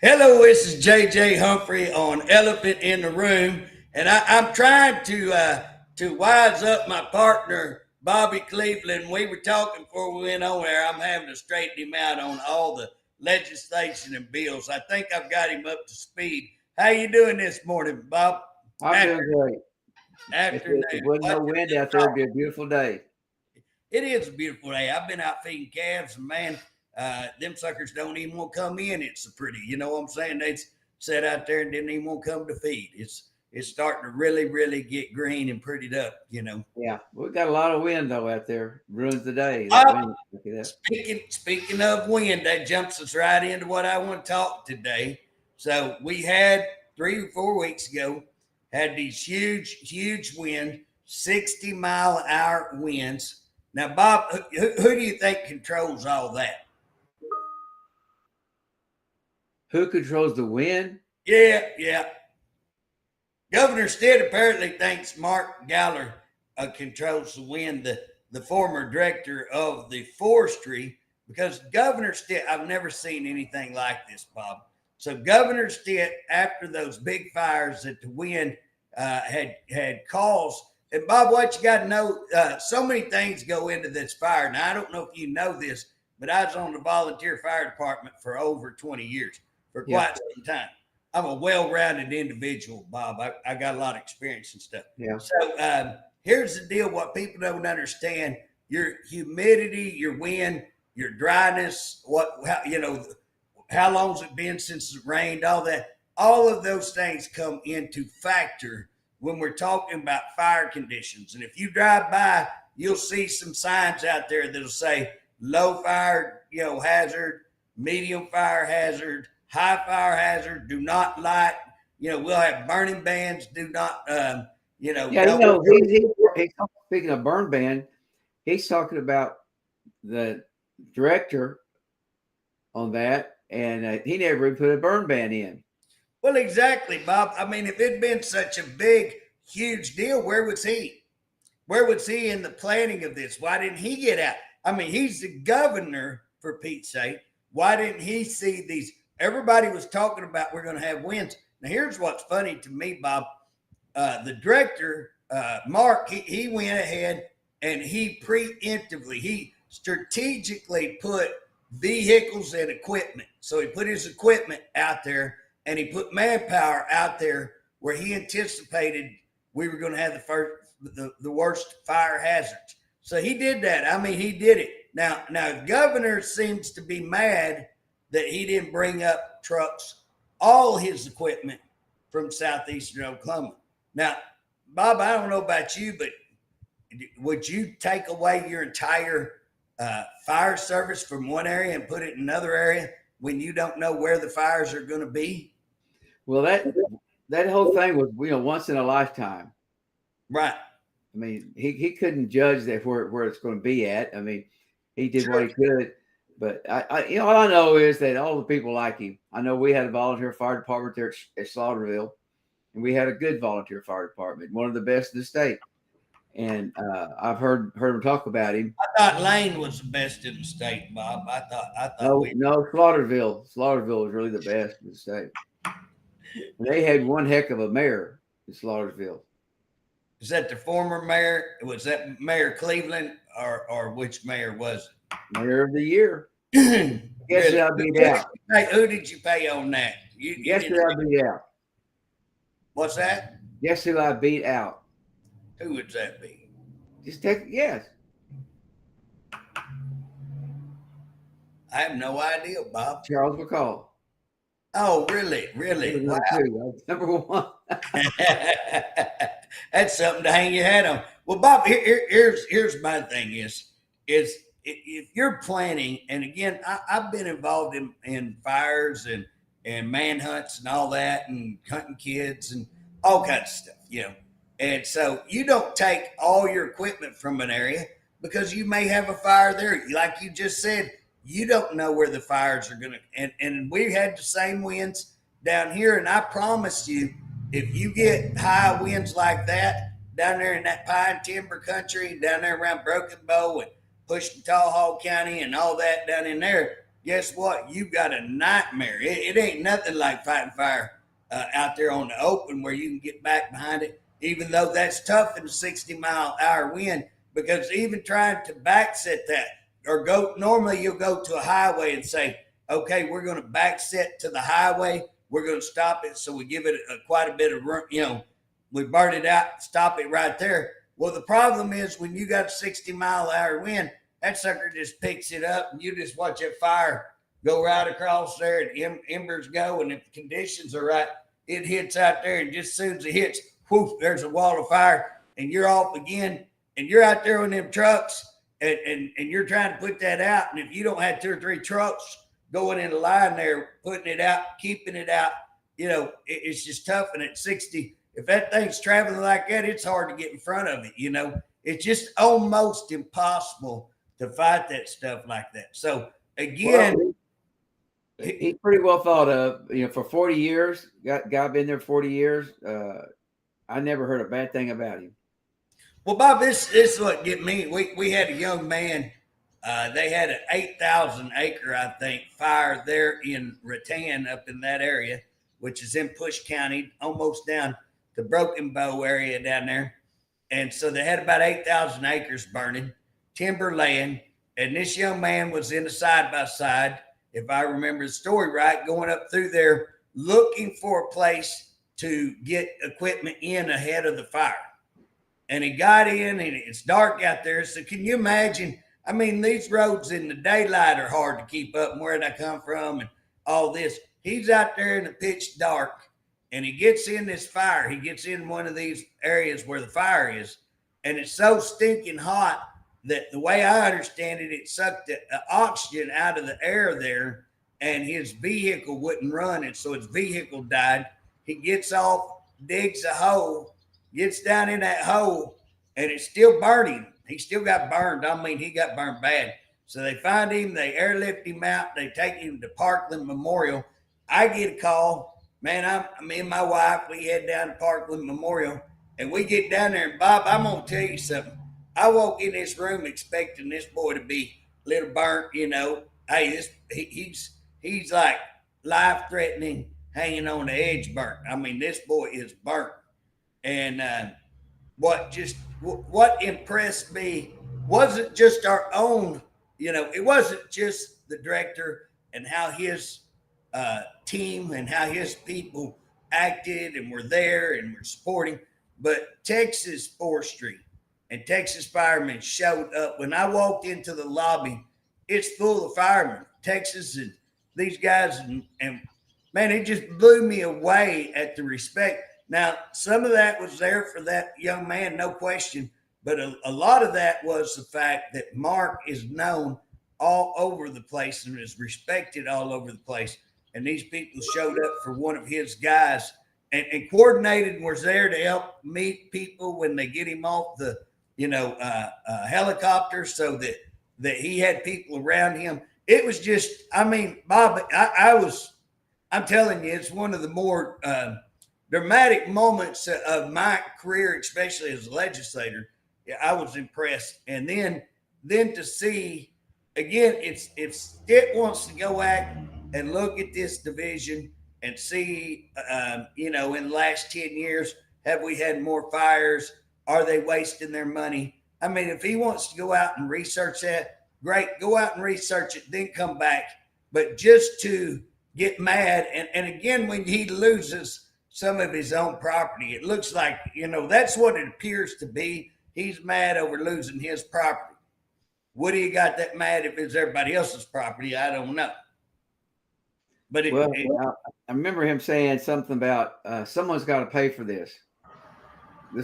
Hello, this is JJ Humphrey on Elephant in the Room, and I'm trying to wise up my partner Bobby Cleveland. We were talking before we went on there. I'm having to straighten him out on all the legislation and bills. I think I've got him up to speed. How you doing this morning, Bob? I'm After, doing great. afternoon. If it wasn't no What's wind your out there, it'd be a beautiful day. It is a beautiful day. I've been out feeding calves, and man, them suckers don't even want to come in. It's so pretty. You know what I'm saying? They sat out there and didn't even want to come to feed. It's starting to really get green and prettied up. Yeah, we got a lot of wind though out there. Ruins the day. That Uh, wind. Look at that. speaking of wind, that jumps us right into what I want to talk today. So we had 3 or 4 weeks ago had these huge wind, 60-mile-an-hour winds. Now, Bob, who do you think controls all that? Who controls the wind? Yeah. Governor Stitt apparently thinks Mark Galler controls the wind, the former director of the forestry, because Governor Stitt, I've never seen anything like this, Bob. So Governor Stitt, after those big fires that the wind had caused, and Bob, what you got to know, so many things go into this fire. Now, I don't know if you know this, but I was on the volunteer fire department for over 20 years, for Yeah, quite some time. I'm a well-rounded individual, Bob. I got a lot of experience and stuff. yeah. So here's the deal: what people don't understand: your humidity, your wind, your dryness. How long's it been since it rained? All that, all of those things come into factor when we're talking about fire conditions. And if you drive by, you'll see some signs out there that'll say low fire, hazard, medium fire hazard, high fire hazard, do not light. We'll have burning bans, do not, Yeah, don't. he's speaking of burn ban. He's talking about the director on that, and he never even put a burn ban in. Well, exactly, Bob. I mean, if it'd been such a big, huge deal, where was he? Where was he in the planning of this? Why didn't he get out? I mean, he's the governor, for Pete's sake. Why didn't he see these? Everybody was talking about we're going to have wins. Now, here's what's funny to me, Bob. The director, Mark, he went ahead and he preemptively, he strategically put vehicles and equipment. So he put his equipment out there and he put manpower out there where he anticipated we were going to have the worst fire hazards. So he did that. I mean, he did it. Now, the governor seems to be mad that he didn't bring up trucks, all his equipment from southeastern Oklahoma. Now, Bob, I don't know about you, but would you take away your entire fire service from one area and put it in another area when you don't know where the fires are going to be? Well, that whole thing was once in a lifetime. Right. I mean, he couldn't judge that where it's going to be at. I mean, he did Sure. what he could. But all I know is that all the people like him. I know we had a volunteer fire department there at Slaughterville, and we had a good volunteer fire department, one of the best in the state. And I've heard him talk about him. I thought Lane was the best in the state, Bob. I thought No, Slaughterville was really the best in the state. They had one heck of a mayor in Slaughterville. Is that the former mayor? Was that Mayor Cleveland or which mayor was Mayor of the year. it? Guess who I beat out? Who did you pay on that? Guess who I beat out? What's that? Guess who I beat out? Who would that be? Just take a guess. I have no idea, Bob. Charles McCall. Oh, really? Wow. Number one. That's something to hang your hat on. Well, Bob, here's my thing is if you're planning, and again, I've been involved in fires and manhunts and all that, and hunting kids and all kinds of stuff, And so you don't take all your equipment from an area because you may have a fire there. Like you just said, you don't know where the fires are going to, and we had the same winds down here. And I promise you, if you get high winds like that down there in that pine timber country, down there around Broken Bow and Pushing Tall Hog County and all that down in there, guess what? You've got a nightmare. It ain't nothing like fighting fire out there on the open where you can get back behind it, even though that's tough in a 60-mile-an-hour wind, because even trying to backset that or normally you'll go to a highway and say, okay, we're going to backset to the highway. We're going to stop it. So we give it quite a bit of, we burn it out, stop it right there. Well, the problem is when you got a 60-mile-an-hour wind, that sucker just picks it up and you just watch that fire go right across there and embers go. And if the conditions are right, it hits out there. And just as soon as it hits, whoof, there's a wall of fire and you're off again. And you're out there on them trucks and you're trying to put that out. And if you don't have 2 or 3 trucks going in a line there, putting it out, keeping it out, it's just tough. And at 60, if that thing's traveling like that, it's hard to get in front of it. It's just almost impossible to fight that stuff like that. So again, he's pretty well thought of, for 40 years, guy been there 40 years. I never heard a bad thing about him. Well, Bob, this is what get me. We had a young man. They had an 8,000 acre, I think, fire there in Rattan up in that area, which is in Push County, almost down the Broken Bow area down there. And so they had about 8,000 acres burning, timber land. And this young man was in a side-by-side, if I remember the story right, going up through there looking for a place to get equipment in ahead of the fire. And he got in and it's dark out there. So can you imagine? I mean, these roads in the daylight are hard to keep up and where did I come from and all this. He's out there in the pitch dark and he gets in this fire. He gets in one of these areas where the fire is. And it's so stinking hot that the way I understand it, it sucked the oxygen out of the air there and his vehicle wouldn't run. And so his vehicle died. He gets off, digs a hole, gets down in that hole, and it's still burning. He still got burned. I mean, he got burned bad. So they find him, they airlift him out, they take him to Parkland Memorial. I get a call. Man, me and my wife, we head down to Parkland Memorial, and we get down there, and Bob, I'm going to tell you something. I walk in this room expecting this boy to be a little burnt, Hey, he's like life-threatening, hanging on the edge burnt. I mean, this boy is burnt. And what impressed me wasn't just our own, it wasn't just the director and how his team and how his people acted and were there and were supporting, but Texas Forestry and Texas firemen showed up. When I walked into the lobby, it's full of firemen, Texas and these guys. And man, it just blew me away at the respect. Now, some of that was there for that young man, no question. But a lot of that was the fact that Mark is known all over the place and is respected all over the place. And these people showed up for one of his guys and coordinated and was there to help meet people when they get him off the, helicopter so that he had people around him. It was just, I mean, Bob, I'm telling you, it's one of the more dramatic moments of my career, especially as a legislator. Yeah, I was impressed. And then to see, again, if Stitt wants to go back and look at this division and see, in the last 10 years, have we had more fires? Are they wasting their money? I mean, if he wants to go out and research that, great, go out and research it, then come back. But just to get mad, and again, when he loses some of his own property, it looks like, that's what it appears to be. He's mad over losing his property. Would he got that mad if it's everybody else's property? I don't know. But I remember him saying something about someone's got to pay for this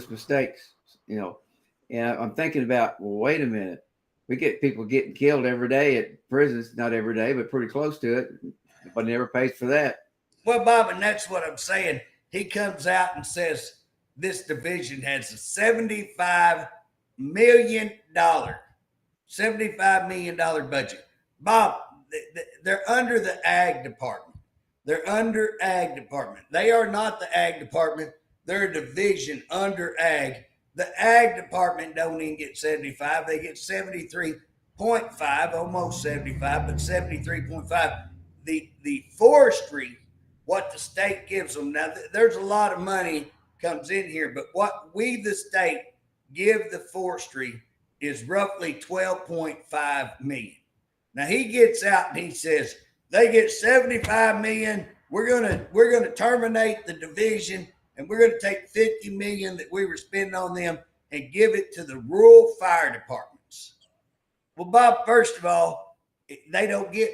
mistakes, and I'm thinking about, well, wait a minute. We get people getting killed every day at prisons, not every day, but pretty close to it. But never pays for that. Well, Bob, and that's what I'm saying. He comes out and says this division has a $75 million budget. Bob, they're under the ag department. They're under ag department. They are not the ag department. They're a division under ag. The ag department don't even get 75. They get 73. .5, almost 75, but 73.5. The forestry, what the state gives them. Now, there's a lot of money comes in here, but what we, the state, give the forestry is roughly 12.5 million. Now he gets out and he says they get 75 million. We're gonna terminate the division and we're gonna take 50 million that we were spending on them and give it to the rural fire departments. Well, Bob, first of all, they don't get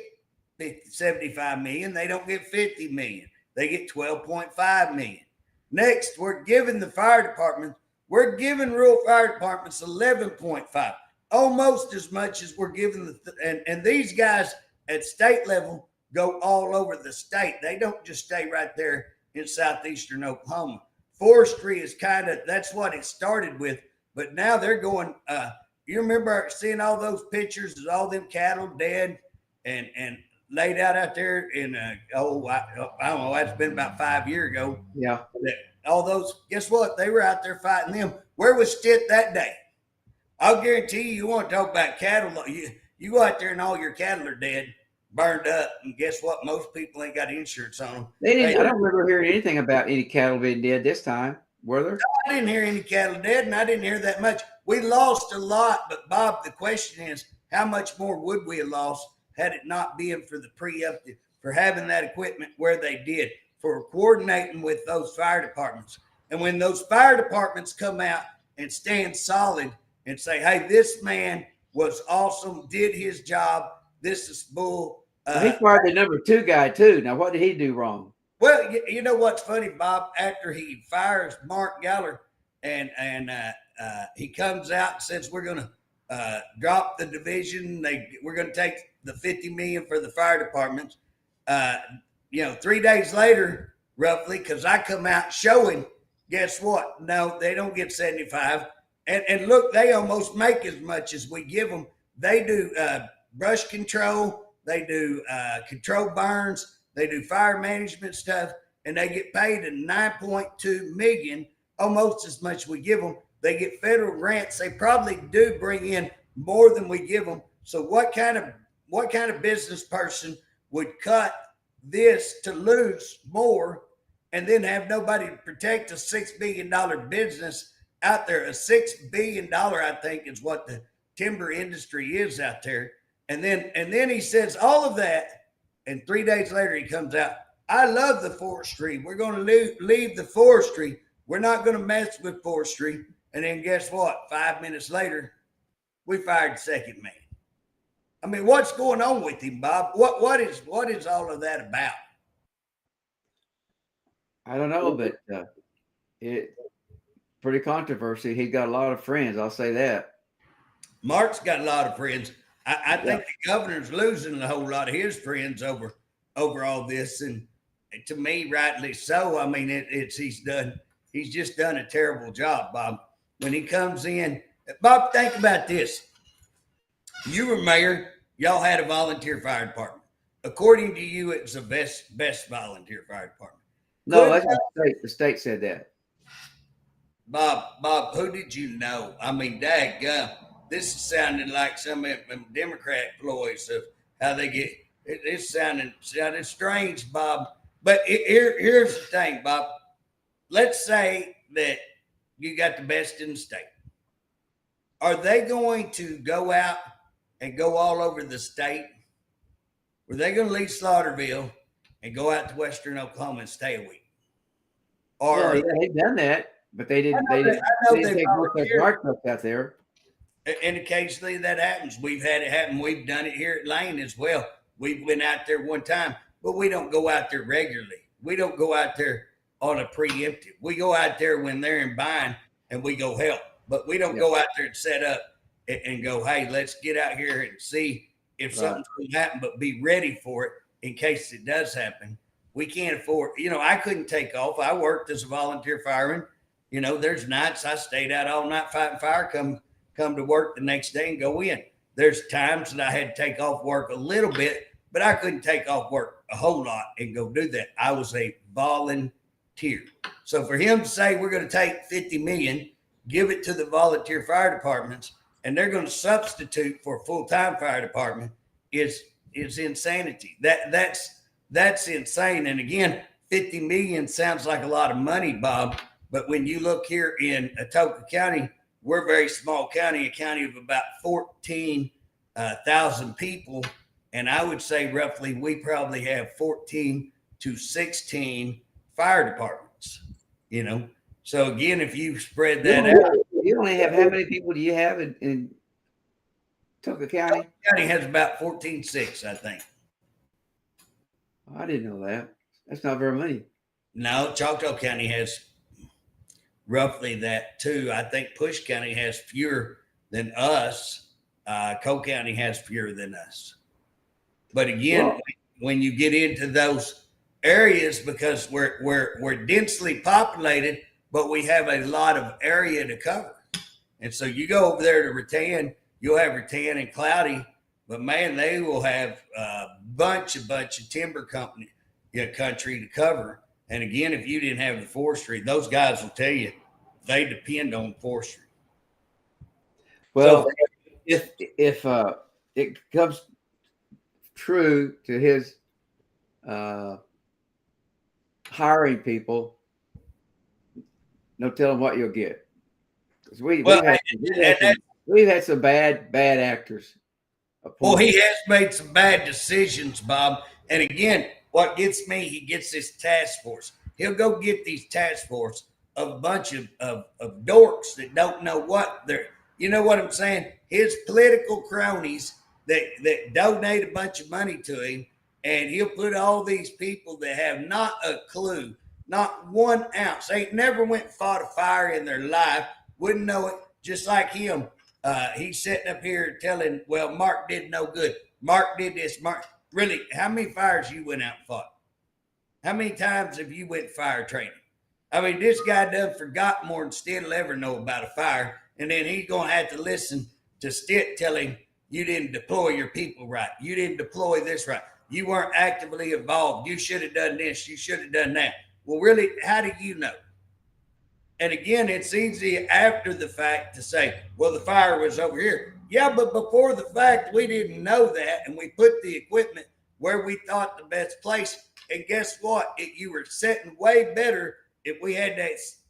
75 million. They don't get 50 million. They get 12.5 million. Next, we're giving the fire department, we're giving rural fire departments 11.5, almost as much as we're giving and these guys at state level go all over the state. They don't just stay right there in southeastern Oklahoma. Forestry is that's what it started with, but now they're going, you remember seeing all those pictures of all them cattle dead and laid out there in, I don't know, that's been about 5 years ago. Yeah. All those, guess what? They were out there fighting them. Where was Stitt that day? I'll guarantee you want to talk about cattle. You go out there and all your cattle are dead, burned up, and guess what? Most people ain't got insurance on them. I don't remember hearing anything about any cattle being dead this time. Were there? I didn't hear any cattle dead, and I didn't hear that much. We lost a lot, but Bob, the question is, how much more would we have lost had it not been for the preemptive, for having that equipment where they did, for coordinating with those fire departments. And when those fire departments come out and stand solid and say, hey, this man was awesome, did his job, this is bull. He fired the number 2 guy too. Now, what did he do wrong? Well, you know what's funny, Bob? After he fires Mark Galler and he comes out and says, we're going to drop the division. We're going to take the 50 million for the fire departments. 3 days later, roughly, because I come out showing, guess what? No, they don't get 75. And look, they almost make as much as we give them. They do brush control. They do control burns. They do fire management stuff. And they get paid a 9.2 million, almost as much we give them. They get federal grants. They probably do bring in more than we give them. So what kind of business person would cut this to lose more and then have nobody to protect a $6 billion business out there? A $6 billion, I think, is what the timber industry is out there. And then he says all of that, and 3 days later he comes out, I love the forestry. We're going to leave the forestry. We're not going to mess with forestry. And then guess what? 5 minutes later, we fired the second man. I mean, what's going on with him, Bob? What is all of that about? I don't know, but it pretty controversy. He's got a lot of friends. I'll say that. Mark's got a lot of friends. I think the governor's losing a whole lot of his friends over all this, and to me, rightly so. I mean, he's just done a terrible job, Bob. When he comes in, Bob, think about this. You were mayor. Y'all had a volunteer fire department. According to you, it was the best volunteer fire department. No, that's the state said that. Bob, who did you know? I mean, daggum, this is sounding like some of them Democrat ploys of how they get. It's sounding strange, Bob. But here's the thing, Bob. Let's say that you got the best in the state. Are they going to go out and go all over the state? Were they going to leave Slaughterville and go out to Western Oklahoma and stay a week? Or they've done that, but they didn't. They didn't take most of their trucks out there. And occasionally that happens. We've had it happen. We've done it here at Lane as well. We went out there one time, but we don't go out there regularly. We don't go out there on a preemptive. We go out there when they're in bind and we go help. But we don't go out there and set up and go, hey, let's get out here and see if something's going to happen, but be ready for it in case it does happen. We can't afford, I couldn't take off. I worked as a volunteer fireman. There's nights I stayed out all night fighting fire, come to work the next day and go in. There's times that I had to take off work a little bit, but I couldn't take off work a whole lot and go do that. I was a volunteer. So for him to say we're going to take 50 million, give it to the volunteer fire departments, and they're going to substitute for a full-time fire department is insanity. That's insane. And again, 50 million sounds like a lot of money, Bob. But when you look here in Atoka County, we're a very small county, a county of about 14,000 people. And I would say roughly we probably have 14 to 16 fire departments, you know. So again, if you spread that out. You only have, how many people do you have in Atoka County? Atoka County has about 14.6, I think. I didn't know that. That's not very many. No, Choctaw County has roughly that too. I think Push County has fewer than us. Cole County has fewer than us. But again, when you get into those areas, because we're densely populated, but we have a lot of area to cover. And so you go over there to Rattan, you'll have Rattan and Cloudy, but man, they will have a bunch of timber country to cover. And again, if you didn't have the forestry, those guys will tell you they depend on forestry. Well, so, if it comes true to his hiring people, no telling what you'll get. We've had some bad actors. Well, he has made some bad decisions, Bob. And again, what gets me, he gets this task force. He'll go get these task force of a bunch of dorks that don't know what they're, you know what I'm saying? His political cronies that donate a bunch of money to him, and he'll put all these people that have not a clue, not 1 ounce, ain't never went and fought a fire in their life, wouldn't know it, just like him. He's sitting up here telling, well, Mark did no good. Mark did this. Mark, really, how many fires you went out and fought? How many times have you went fire training? I mean, this guy done forgot more than Stitt will ever know about a fire. And then he's going to have to listen to Stitt tell him, you didn't deploy your people right. You didn't deploy this right. You weren't actively involved. You should have done this. You should have done that. Well, really, how do you know? And again, it's easy after the fact to say, well, the fire was over here. Yeah, but before the fact, we didn't know that. And we put the equipment where we thought the best place. And guess what? You were setting way better if we had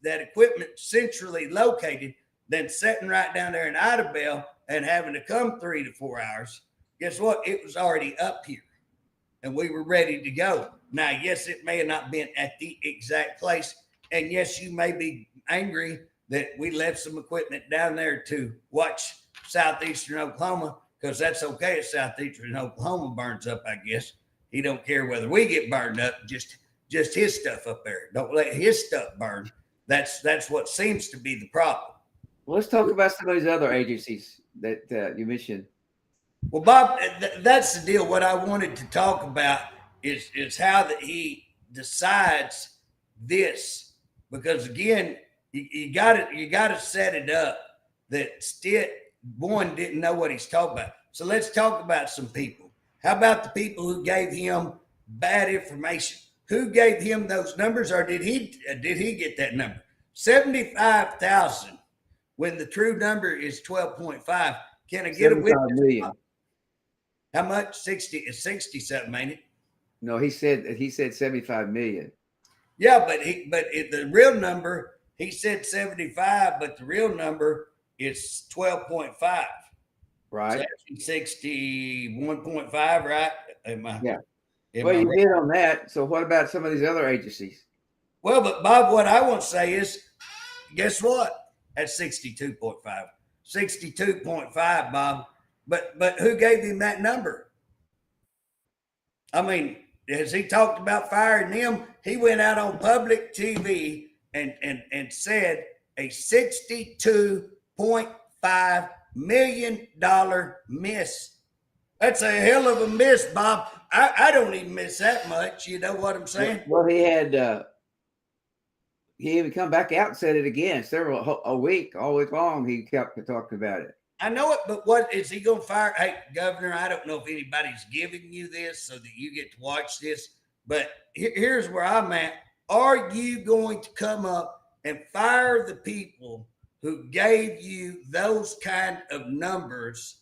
that equipment centrally located than sitting right down there in Idabel and having to come 3 to 4 hours. Guess what? It was already up here and we were ready to go. Now, yes, it may have not been at the exact place. And yes, you may be angry that we left some equipment down there to watch southeastern Oklahoma, because that's okay if southeastern Oklahoma burns up, I guess. He don't care whether we get burned up, just his stuff up there. Don't let his stuff burn. That's what seems to be the problem. Well, let's talk about some of these other agencies that you mentioned. Well, Bob, that's the deal. What I wanted to talk about is how that he decides this, because again, you got to set it up that Stitt one didn't know what he's talking about. So let's talk about some people. How about the people who gave him bad information? Who gave him those numbers, or did he get that number? 75,000 when the true number is 12.5. Can I get a witness? Million. How much? 60 something, ain't it? No, he said 75 million. Yeah, but the real number, he said 75, but the real number is 12.5. Right. So 61.5, right? Well, you hit on that. So what about some of these other agencies? Well, but Bob, what I want to say is, guess what? That's 62.5. 62.5, Bob. But who gave him that number? I mean, as he talked about firing them, he went out on public TV and said a $62.5 million miss. That's a hell of a miss, Bob. I don't even miss that much. You know what I'm saying? Well, he had he even come back out and said it again all week long. He kept talking about it. I know it, but what is he going to fire? Hey, Governor, I don't know if anybody's giving you this so that you get to watch this, but here's where I'm at. Are you going to come up and fire the people who gave you those kind of numbers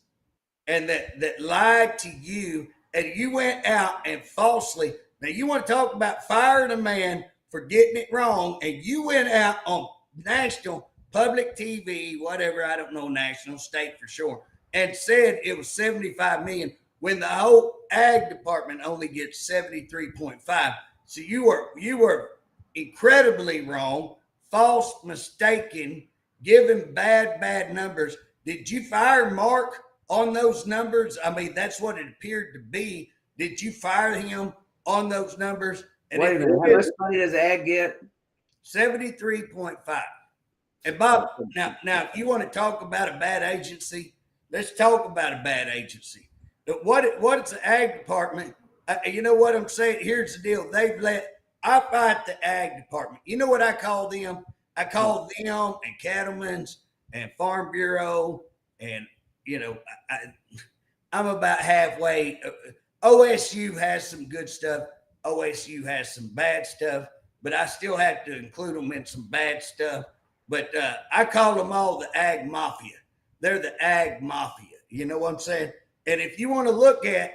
and that lied to you, and you went out and falsely. Now you want to talk about firing a man for getting it wrong, and you went out on national public TV, whatever, I don't know, national, state for sure, and said it was 75 million when the whole ag department only gets 73.5. So you were incredibly wrong, false, mistaken, giving bad numbers. Did you fire Mark on those numbers? I mean, that's what it appeared to be. Did you fire him on those numbers? And wait a minute, how much money does ag get? 73.5. And Bob, now, if you want to talk about a bad agency, let's talk about a bad agency. But what's the ag department? You know what I'm saying? Here's the deal. I fight the ag department. You know what I call them? I call them and cattlemen's and farm bureau, and I'm about halfway. OSU has some good stuff. OSU has some bad stuff, but I still have to include them in some bad stuff. But I call them all the ag mafia. They're the ag mafia. You know what I'm saying? And if you want to look at,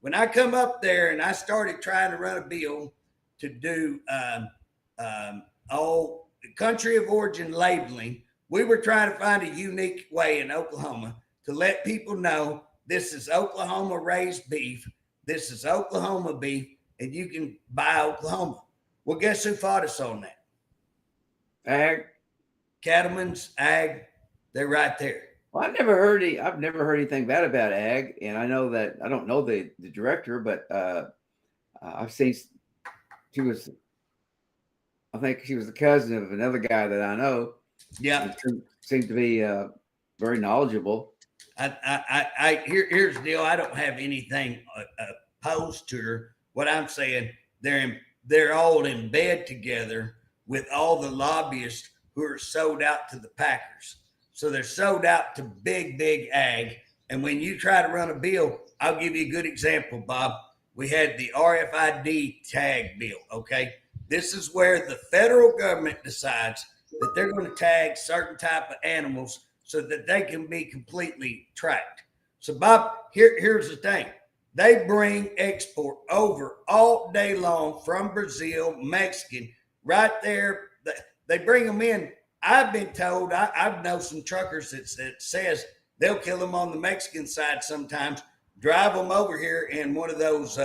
when I come up there and I started trying to run a bill to do all country of origin labeling, we were trying to find a unique way in Oklahoma to let people know this is Oklahoma raised beef. This is Oklahoma beef, and you can buy Oklahoma. Well, guess who fought us on that? Ag. Cattlemen's, ag, they're right there. Well, I've never heard anything bad about ag, and I know that I don't know the director, but I've seen I think she was the cousin of another guy that I know. Yeah, seemed to be very knowledgeable. Here's the deal. I don't have anything opposed to her. What I'm saying, they're all in bed together with all the lobbyists who are sold out to the Packers. So they're sold out to big ag. And when you try to run a bill, I'll give you a good example, Bob. We had the RFID tag bill, okay? This is where the federal government decides that they're going to tag certain type of animals so that they can be completely tracked. So, Bob, here's the thing. They bring export over all day long from Brazil, Mexican, right there. They bring them in. I've been told, I know some truckers that says they'll kill them on the Mexican side sometimes, drive them over here in one of those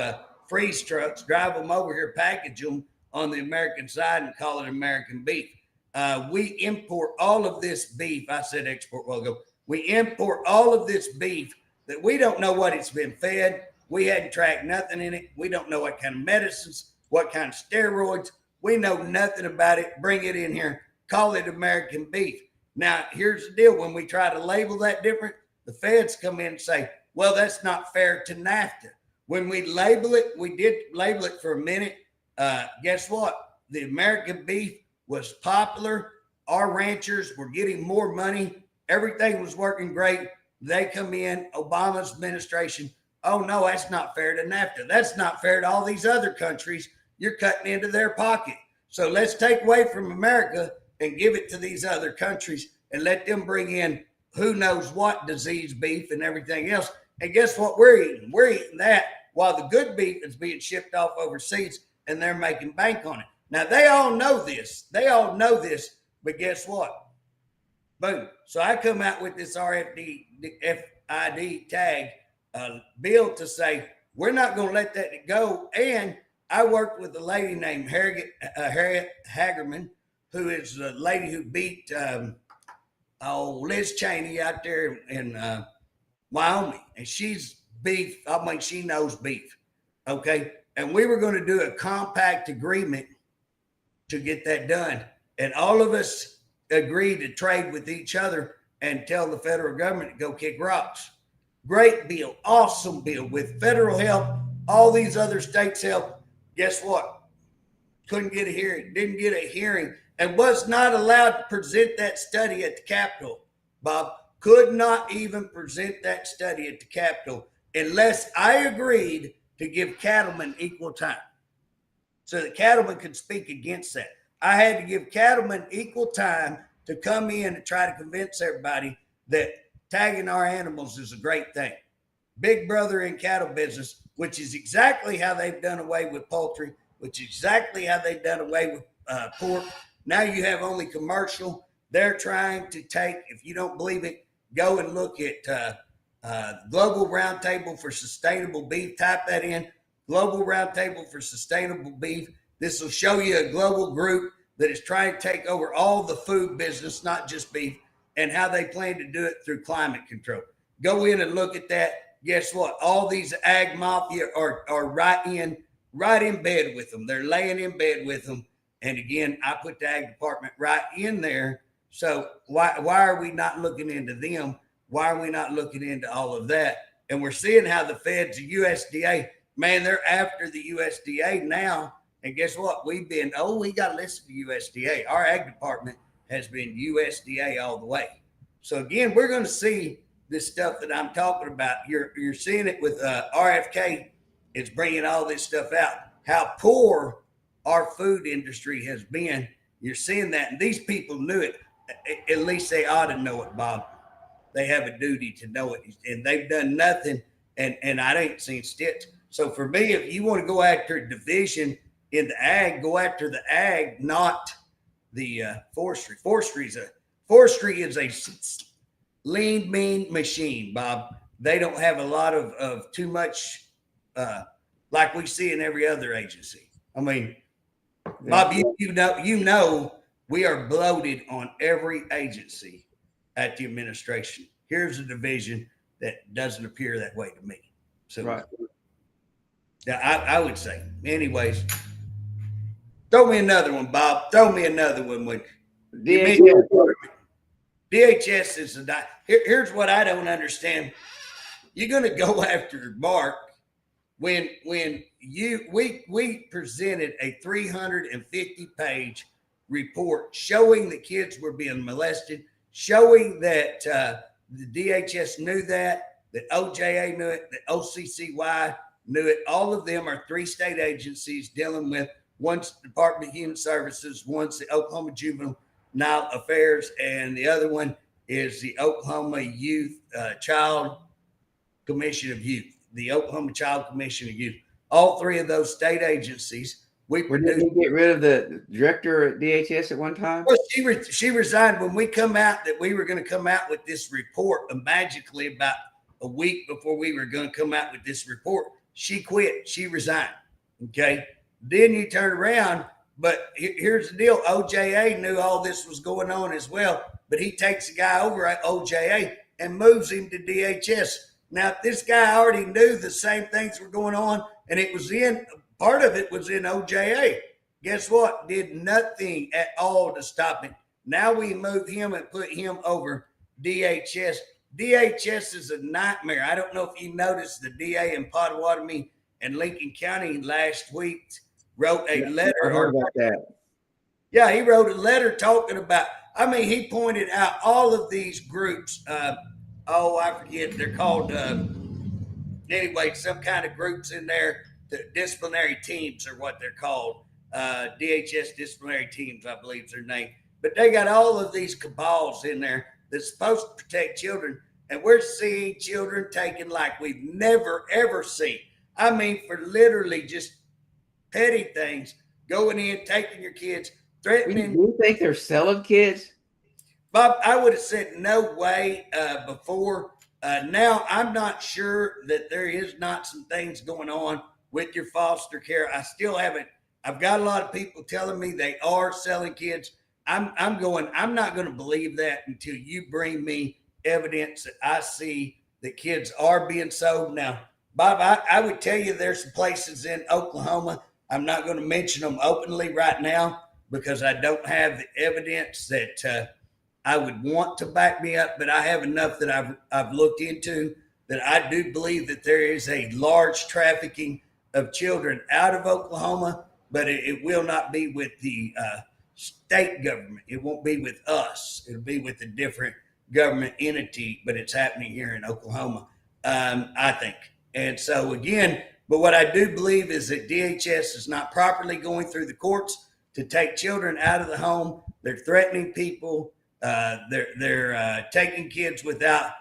freeze trucks, drive them over here, package them on the American side and call it American beef. We import all of this beef. I said export a while ago. We import all of this beef that we don't know what it's been fed. We hadn't tracked nothing in it. We don't know what kind of medicines, what kind of steroids. We know nothing about it. Bring it in here. Call it American beef. Now, here's the deal. When we try to label that different, the feds come in and say, well, that's not fair to NAFTA. When we label it, we did label it for a minute. Guess what? The American beef was popular. Our ranchers were getting more money. Everything was working great. They come in, Obama's administration. Oh, no, that's not fair to NAFTA. That's not fair to all these other countries. You're cutting into their pocket. So let's take away from America and give it to these other countries and let them bring in who knows what disease beef and everything else. And guess what we're eating? We're eating that while the good beef is being shipped off overseas and they're making bank on it. Now, they all know this. But guess what? Boom. So I come out with this RFID tag bill to say, we're not going to let that go. And I worked with a lady named Harriet Hagerman, who is the lady who beat Liz Cheney out there in Wyoming. And she's beef. I mean, she knows beef. Okay. And we were going to do a compact agreement to get that done. And all of us agreed to trade with each other and tell the federal government to go kick rocks. Great bill. Awesome bill with federal help. All these other states help. Guess what? Couldn't get a hearing. Didn't get a hearing. And was not allowed to present that study at the Capitol, Bob. Could not even present that study at the Capitol unless I agreed to give cattlemen equal time. So the cattlemen could speak against that. I had to give cattlemen equal time to come in and try to convince everybody that tagging our animals is a great thing. Big brother in cattle business, which is exactly how they've done away with poultry, which is exactly how they've done away with pork. Now you have only commercial. They're trying to take, if you don't believe it, go and look at Global Roundtable for Sustainable Beef. Type that in, Global Roundtable for Sustainable Beef. This will show you a global group that is trying to take over all the food business, not just beef, and how they plan to do it through climate control. Go in and look at that. Guess what? All these ag mafia are right in bed with them. They're laying in bed with them. And again, I put the ag department right in there. So why are we not looking into them? Why are we not looking into all of that? And we're seeing how the feds, the USDA, man, they're after the USDA now. And guess what? We got to listen to USDA. Our ag department has been USDA all the way. So again, we're going to see this stuff that I'm talking about. You're seeing it with RFK. It's bringing all this stuff out. How poor our food industry has been. You're seeing that. And these people knew it. At least they ought to know it, Bob. They have a duty to know it. And they've done nothing. And I ain't seen stitch. So for me, if you want to go after a division in the ag, go after the ag, not the forestry. Forestry is a lean, mean machine, Bob. They don't have a lot of too much like we see in every other agency. I mean, Bob, you know, we are bloated on every agency at the administration. Here's a division that doesn't appear that way to me. So, right. Yeah, I would say. Anyways, throw me another one, Bob. Throw me another one. When DHS is here's what I don't understand. You're going to go after Mark when we presented a 350-page report showing the kids were being molested, showing that the DHS knew that OJA knew it, that OCCY knew it. All of them are 3 state agencies dealing with, one's Department of Human Services, one's the Oklahoma Juvenile Affairs, and the other one is the Oklahoma Child Commission of Youth, the Oklahoma Child Commission of Youth. All 3 of those state agencies. Didn't we get rid of the director at DHS at one time? Well, she resigned when we come out that we were going to come out with this report. Magically, about a week before we were going to come out with this report, she quit. She resigned. Okay. Then you turn around, but here's the deal. OJA knew all this was going on as well, but he takes a guy over at OJA and moves him to DHS. Now, this guy already knew the same things were going on, and part of it was in OJA. Guess what? Did nothing at all to stop it. Now we move him and put him over DHS. DHS is a nightmare. I don't know if you noticed the DA in Pottawatomie and Lincoln County last week wrote a letter. I heard about that. Yeah, he wrote a letter talking about, he pointed out all of these groups. I forget. They're called, anyway, some kind of groups in there. The disciplinary teams are what they're called. DHS disciplinary teams, I believe is their name. But they got all of these cabals in there that's supposed to protect children. And we're seeing children taken like we've never, ever seen. For literally just petty things, going in, taking your kids, threatening. Do you think they're selling kids? Bob, I would have said no way before. Now, I'm not sure that there is not some things going on with your foster care. I still haven't. I've got a lot of people telling me they are selling kids. I'm not going to believe that until you bring me evidence that I see that kids are being sold. Now, Bob, I would tell you there's some places in Oklahoma. I'm not going to mention them openly right now because I don't have the evidence that I would want to back me up, but I have enough that I've looked into that I do believe that there is a large trafficking of children out of Oklahoma, but it will not be with the state government. It won't be with us. It'll be with a different government entity, but it's happening here in Oklahoma, I think. And so again, but what I do believe is that DHS is not properly going through the courts to take children out of the home. They're threatening people. They're taking kids without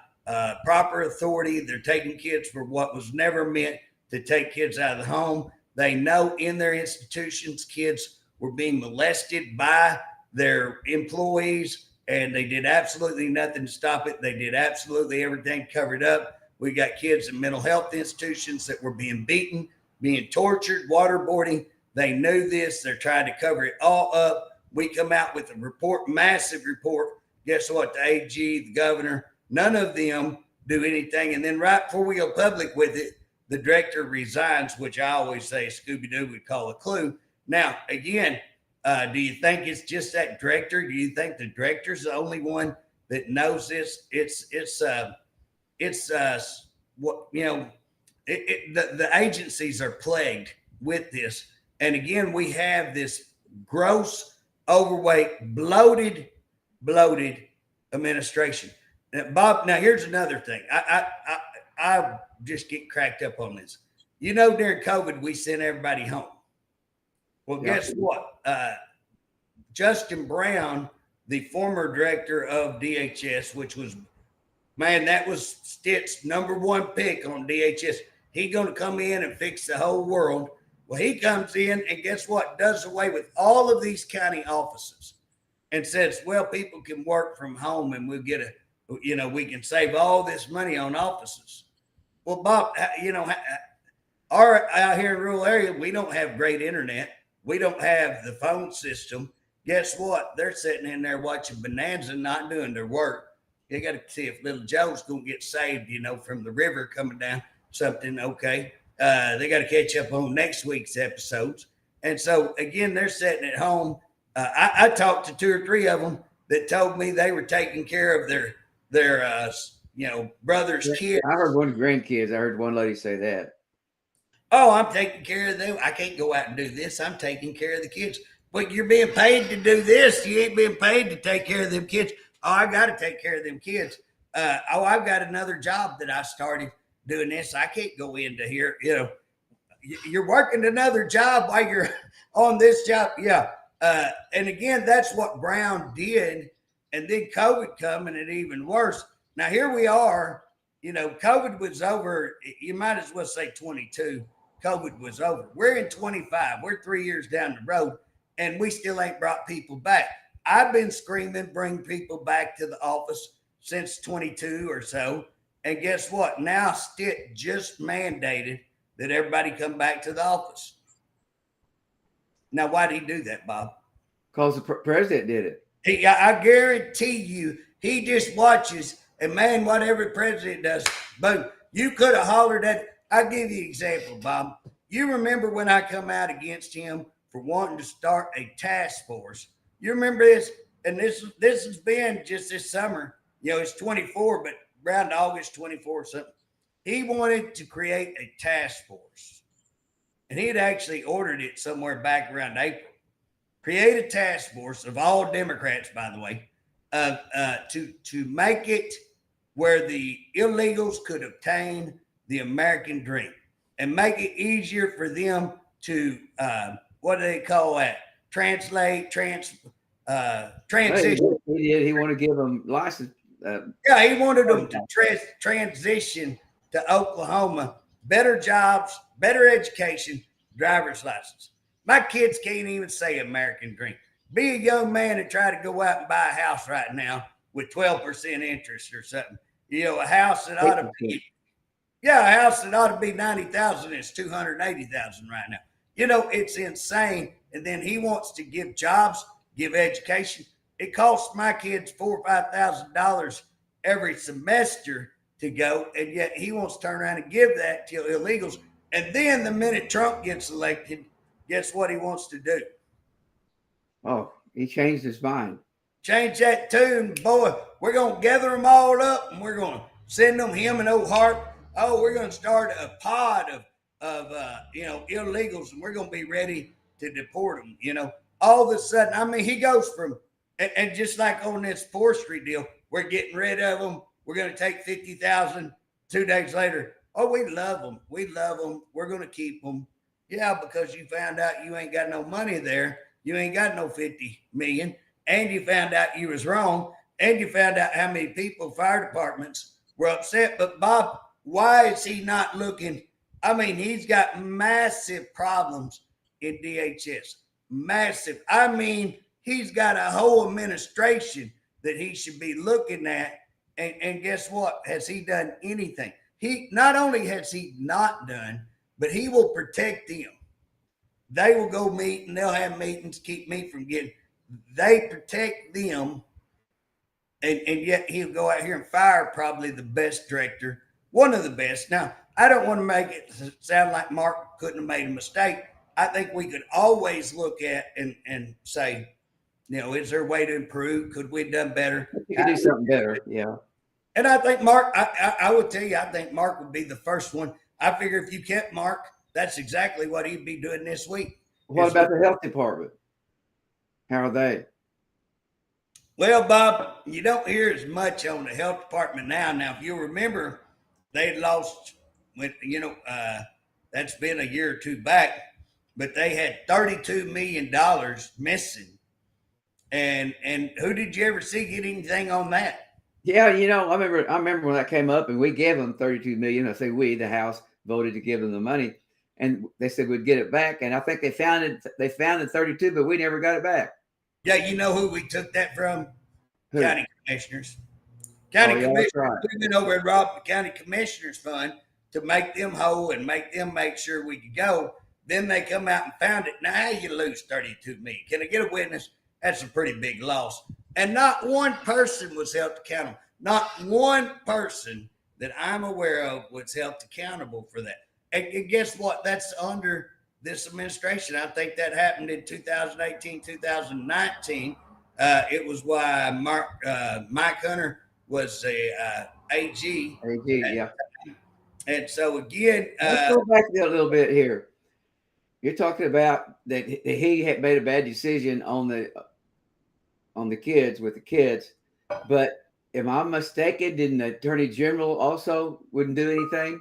proper authority. They're taking kids for what was never meant to take kids out of the home. They know in their institutions kids were being molested by their employees, and they did absolutely nothing to stop it. They did absolutely everything covered up. We got kids in mental health institutions that were being beaten, being tortured, waterboarding. They knew this. They're trying to cover it all up. We come out with a report, massive report. Guess what? The AG, the governor, none of them do anything. And then right before we go public with it, the director resigns, which I always say Scooby-Doo would call a clue. Now, again, do you think it's just that director? Do you think the director's the only one that knows this? It's what, you know, the agencies are plagued with this. And again, we have this gross, overweight, bloated administration. Now, Bob, now here's another thing. I just get cracked up on this. You know, during COVID, we sent everybody home. Well, guess what? Justin Brown, the former director of DHS, which was, man, that was Stitt's number one pick on DHS. He going to come in and fix the whole world. Well, he comes in and guess what? Does away with all of these county offices and says, well, people can work from home and we'll get we can save all this money on offices. Well, Bob, out here in rural area, we don't have great internet. We don't have the phone system. Guess what? They're sitting in there watching Bonanza, not doing their work. They got to see if little Joe's going to get saved, from the river coming down, something. Okay. They got to catch up on next week's episodes. And so, again, they're sitting at home. I talked to 2 or 3 of them that told me they were taking care of their brother's kids. I heard one grandkids. I heard one lady say that. Oh, I'm taking care of them. I can't go out and do this. I'm taking care of the kids. But you're being paid to do this. You ain't being paid to take care of them kids. Oh, I got to take care of them kids. I've got another job that I started doing this. I can't go into here. You're working another job while you're on this job. Yeah. And again, that's what Brown did. And then COVID come and it even worse. Now, here we are. COVID was over. You might as well say 22. COVID was over. We're in 25. We're 3 years down the road, and we still ain't brought people back. I've been screaming, bring people back to the office since 22 or so. And guess what? Now Stitt just mandated that everybody come back to the office. Now, why did he do that, Bob? Because the president did it. I guarantee you, he just watches, and man, whatever the president does, boom. You could have hollered at. I'll give you an example, Bob. You remember when I come out against him for wanting to start a task force? You remember this? And this has been just this summer. It's 24, but around August 24 or something. He wanted to create a task force. And he had actually ordered it somewhere back around April. Create a task force of all Democrats, by the way, to make it where the illegals could obtain the American dream and make it easier for them to, what do they call that? Transition. He wanted to give them license. He wanted them to transition to Oklahoma, better jobs, better education, driver's license. My kids can't even say American dream. Be a young man and try to go out and buy a house right now with 12% interest or something. A house that ought to be, a house that ought to be $90,000 is $280,000 right now. It's insane. And then he wants to give jobs, give education. It costs my kids $4,000 or $5,000 every semester to go, and yet he wants to turn around and give that to illegals. And then the minute Trump gets elected, guess what he wants to do? Oh, he changed his mind. Change that tune, boy. We're going to gather them all up, and we're going to send them, him and old Hart. Oh, we're going to start a pod of illegals, and we're going to be ready to deport them. All of a sudden, he goes from, and just like on this forestry deal, we're getting rid of them. We're going to take 50,000. 2 days later, oh, we love them. We love them. We're going to keep them. Yeah, because you found out you ain't got no money there. You ain't got no 50 million. And you found out you was wrong. and you found out how many people, fire departments, were upset. But Bob, why is he not looking? I mean, he's got massive problems in DHS. Massive. I mean, he's got a whole administration that he should be looking at. And guess what? Has he done anything? He not only has he not done, but he will protect them. They will go meet and they'll have meetings, keep me from getting. They protect them, and yet he'll go out here and fire probably the best director, one of the best. Now, I don't want to make it sound like Mark couldn't have made a mistake. I think we could always look at and say, is there a way to improve? Could we have done better? You could do something better, yeah. And I think Mark, I would tell you, I think Mark would be the first one. I figure if you kept Mark, that's exactly what he'd be doing this week. What about the health department? How are they? Well, Bob, you don't hear as much on the health department now. Now, if you remember, they lost, that's been a year or two back, but they had $32 million missing. And who did you ever see get anything on that? Yeah, I remember when that came up, and we gave them $32 million. I say we, the House, voted to give them the money, and they said we'd get it back. And I think they found it. They found it 32, but we never got it back. Yeah, you know who we took that from? Who? County commissioners. Commissioners. Right. We went over and robbed the county commissioners fund to make them whole and make sure we could go. Then they come out and found it. Now, how you lose $32 million? Can I get a witness? That's a pretty big loss. And not one person was held accountable. Not one person that I'm aware of was held accountable for that. And guess what? That's under this administration. I think that happened in 2018, 2019. It was why Mike Hunter was a AG. AG, yeah. And so again, let's go back a little bit here. You're talking about that he had made a bad decision on the kids with the kids, but am I mistaken? Didn't the Attorney General also wouldn't do anything?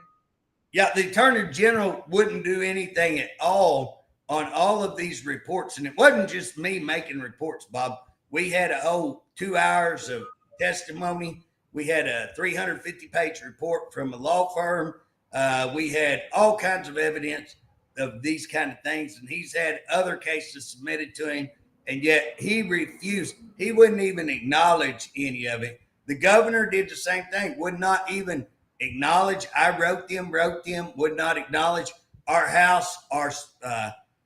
Yeah, the Attorney General wouldn't do anything at all on all of these reports. And it wasn't just me making reports, Bob. We had a whole 2 hours of testimony. We had a 350-page report from a law firm. We had all kinds of evidence of these kind of things. And he's had other cases submitted to him. And yet he refused. He wouldn't even acknowledge any of it. The governor did the same thing, would not even acknowledge. I wrote them, would not acknowledge. Our House, our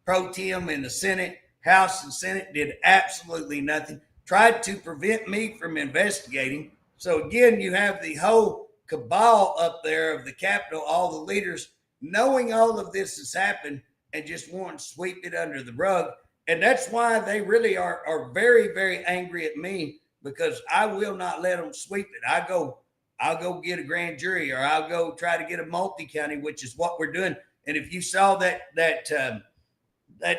pro tem in the Senate, House and Senate did absolutely nothing. Tried to prevent me from investigating. So again, you have the whole cabal up there of the Capitol, all the leaders, knowing all of this has happened and just want to sweep it under the rug. And that's why they really are very, very angry at me, because I will not let them sweep it. I'll go get a grand jury, or I'll go try to get a multi-county, which is what we're doing. And if you saw that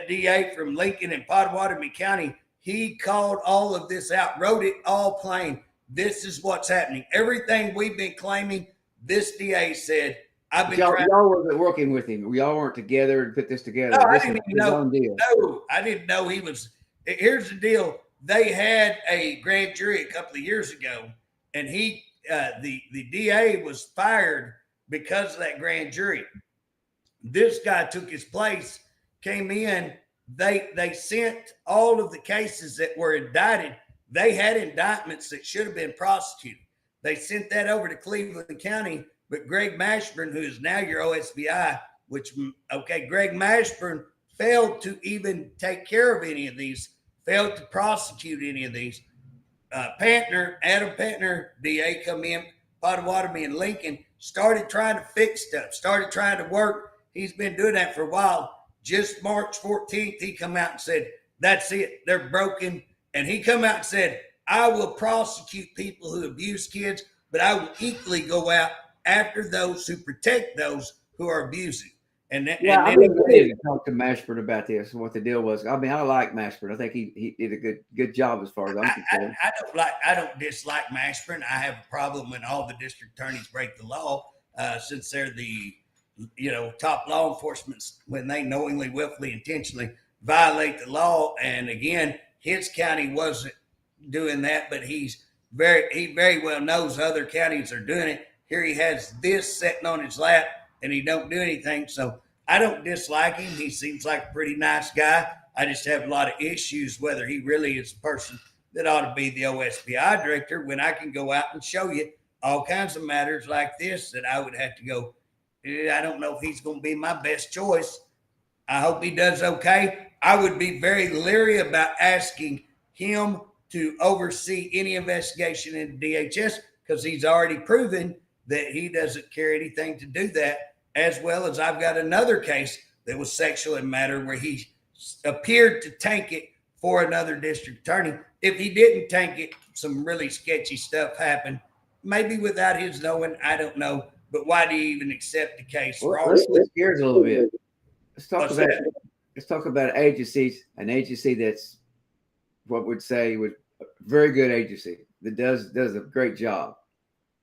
DA from Lincoln and Pottawatomie County, he called all of this out, wrote it all plain. This is what's happening. Everything we've been claiming, this DA said, I've been y'all wasn't working with him. We all weren't together and put this together. No, I didn't even know. No, I didn't know he was. Here's the deal. They had a grand jury a couple of years ago, and the DA was fired because of that grand jury. This guy took his place, came in. They sent all of the cases that were indicted. They had indictments that should have been prosecuted. They sent that over to Cleveland County. But Greg Mashburn, who is now your OSBI, Greg Mashburn failed to even take care of any of these, failed to prosecute any of these. Adam Pantner, DA, come in, Pottawatomie and Lincoln, started trying to fix stuff, started trying to work. He's been doing that for a while. Just March 14th, he come out and said, that's it, they're broken. And he come out and said, I will prosecute people who abuse kids, but I will equally go out after those who protect those who are abusing. And then I've been ready to talk to Mashburn about this and what the deal was. I mean, I like Mashburn. I think he did a good job as far as I'm concerned. I don't dislike Mashburn. I have a problem when all the district attorneys break the law, since they're the top law enforcement, when they knowingly, willfully, intentionally violate the law. And again, his county wasn't doing that, but he's he very well knows other counties are doing it. Here he has this sitting on his lap and he don't do anything. So I don't dislike him. He seems like a pretty nice guy. I just have a lot of issues whether he really is a person that ought to be the OSBI director when I can go out and show you all kinds of matters like this that I would have to go, I don't know if he's going to be my best choice. I hope he does okay. I would be very leery about asking him to oversee any investigation in DHS because he's already proven that he doesn't care anything to do that, as well as I've got another case that was sexual in matter where he appeared to tank it for another district attorney. If he didn't tank it, some really sketchy stuff happened, maybe without his knowing, I don't know. But why do you even accept the case? Well, let's gears a little bit. Let's talk about agencies. An agency that's what would say was a very good agency that does a great job.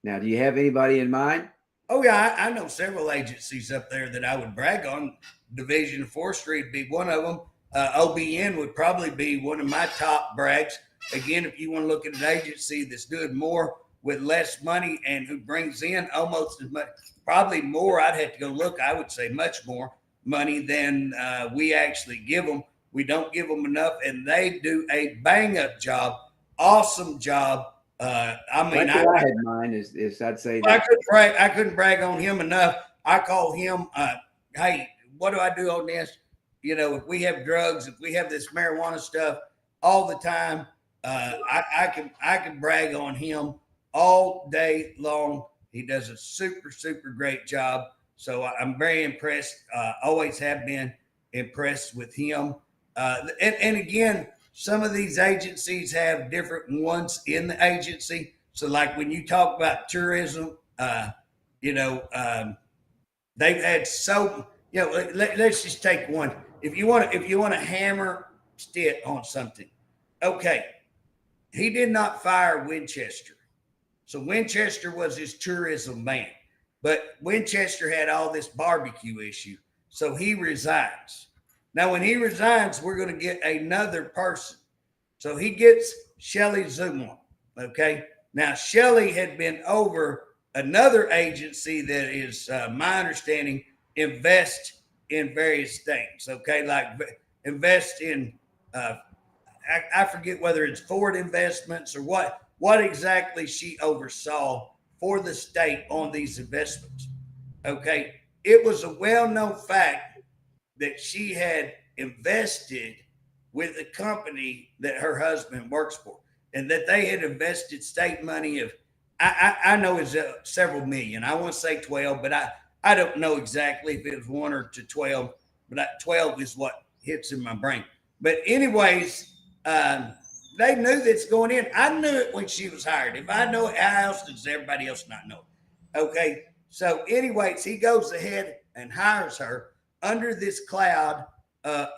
Now, do you have anybody in mind? Oh yeah, I know several agencies up there that I would brag on. Division of Forestry would be one of them. OBN would probably be one of my top brags. Again, if you want to look at an agency that's doing more with less money and who brings in almost as much, probably more, I'd have to go look, I would say much more money than we actually give them. We don't give them enough, and they do a bang-up job, awesome job. I mean, I had mine is I'd say that I couldn't brag on him enough. I call him, hey, what do I do on this? You know, if we have drugs, if we have this marijuana stuff all the time, I can brag on him all day long. He does a super great job. So I'm very impressed. Always have been impressed with him. And again, some of these agencies have different ones in the agency. So like when you talk about tourism, they've had let's just take one. If you want to hammer Stitt on something, okay, he did not fire Winchester. So Winchester was his tourism man, but Winchester had all this barbecue issue. So he resigns. Now, when he resigns, we're going to get another person. So he gets Shelley Zumwalt. Okay. Now, Shelley had been over another agency that is, my understanding, invest in various things. Okay. Like invest in, I forget whether it's Ford Investments or what exactly she oversaw for the state on these investments. Okay. It was a well-known fact that she had invested with a company that her husband works for, and that they had invested state money of, I know it's several million. I want to say 12, but I don't know exactly if it was 1 or to 12, but 12 is what hits in my brain. But anyways, they knew that's going in. I knew it when she was hired. If I know it, how else does everybody else not know it? Okay. So anyways, he goes ahead and hires her under this cloud, of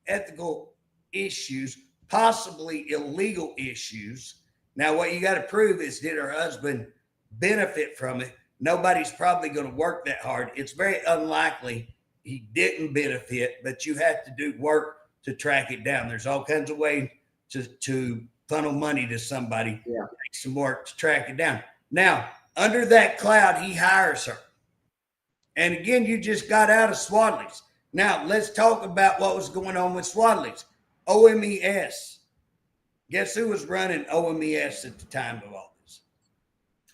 ethical issues, possibly illegal issues. Now, what you got to prove is, did her husband benefit from it? Nobody's probably going to work that hard. It's very unlikely he didn't benefit, but you have to do work to track it down. There's all kinds of ways to funnel money to somebody. Yeah. Take some work to track it down. Now, under that cloud, he hires her. And again, you just got out of Swadley's. Now, let's talk about what was going on with Swadley's. OMES. Guess who was running OMES at the time of all this?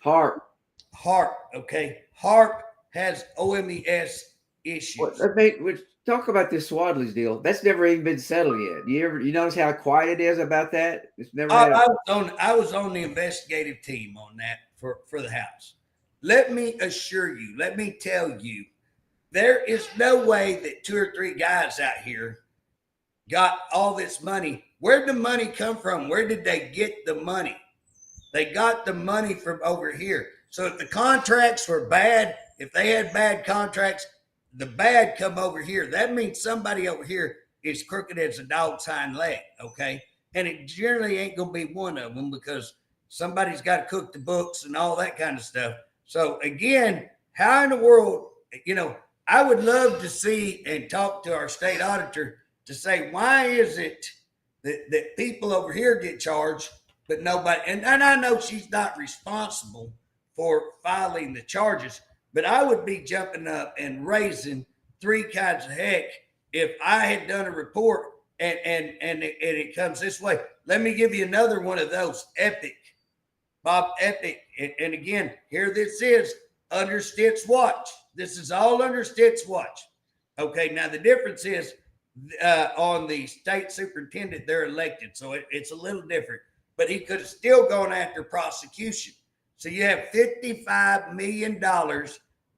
Harp, okay. Harp has OMES issues. Well, talk about this Swadley's deal. That's never even been settled yet. You notice how quiet it is about that? It's never. I was on the investigative team on that for the House. Let me assure you, let me tell you, there is no way that 2 or 3 guys out here got all this money. Where did the money come from? Where did they get the money? They got the money from over here. So if the contracts were bad, if they had bad contracts, the bad come over here. That means somebody over here is crooked as a dog's hind leg, okay? And it generally ain't going to be one of them because somebody's got to cook the books and all that kind of stuff. So again, how in the world, I would love to see and talk to our state auditor to say, why is it that people over here get charged but nobody, and I know she's not responsible for filing the charges, but I would be jumping up and raising three kinds of heck if I had done a report and it comes this way. Let me give you another one of those epic, Bob, epic. And again, here this is under Stitt's watch. This is all under Stitt's watch. Okay, now the difference is on the state superintendent, they're elected, so it's a little different. But he could have still gone after prosecution. So you have $55 million